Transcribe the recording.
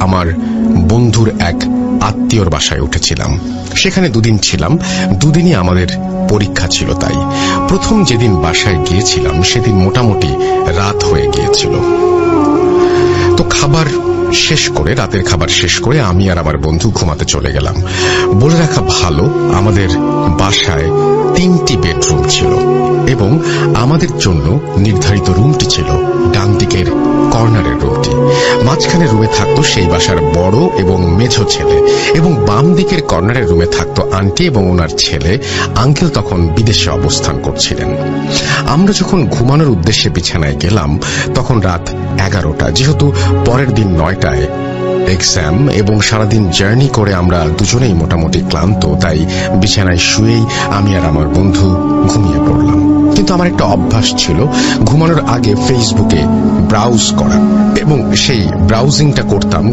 আমার বন্ধুর এক আত্মীয়র বাসায় উঠেছিলাম। সেখানে দুদিন ছিলাম। দুদিনই আমাদের পরীক্ষা ছিল। তাই প্রথম যেদিন বাসায় গিয়েছিলাম সেদিন মোটামুটি রাত হয়ে গিয়েছিল। তো রাতের খাবার শেষ করে আমি আর আমার বন্ধু ঘুমাতে চলে গেলাম। বলে রাখা ভালো, আমাদের বাসায় 3টি বেডরুম ছিল এবং আমাদের জন্য নির্ধারিত রুমটি ছিল ডান দিকের কর্নারের রুমটি। মাঝখানে রুমে থাকতো সেই বাসার বড় এবং মেঝো ছেলে, এবং বাম দিকের কর্নারের রুমে থাকতো আন্টি এবং ওনার ছেলে। আঙ্কেল তখন বিদেশে অবস্থান করছিলেন। আমরা যখন ঘুমানোর উদ্দেশ্যে বিছানায় গেলাম তখন রাত 11টা। যেহেতু পরের দিন 9টায় এক্সাম এবং সারাদিন জার্নি করে আমরা দুজনেই মোটামুটি ক্লান্ত, তাই বিছানায় শুয়েই আমি আর আমার বন্ধু ঘুমিয়ে পড়লাম। কিন্তু আমার একটা অভ্যাস ছিল ঘুমানোর আগে ফেসবুকে ব্রাউজ করা, এবং সেই ব্রাউজিংটা করতাম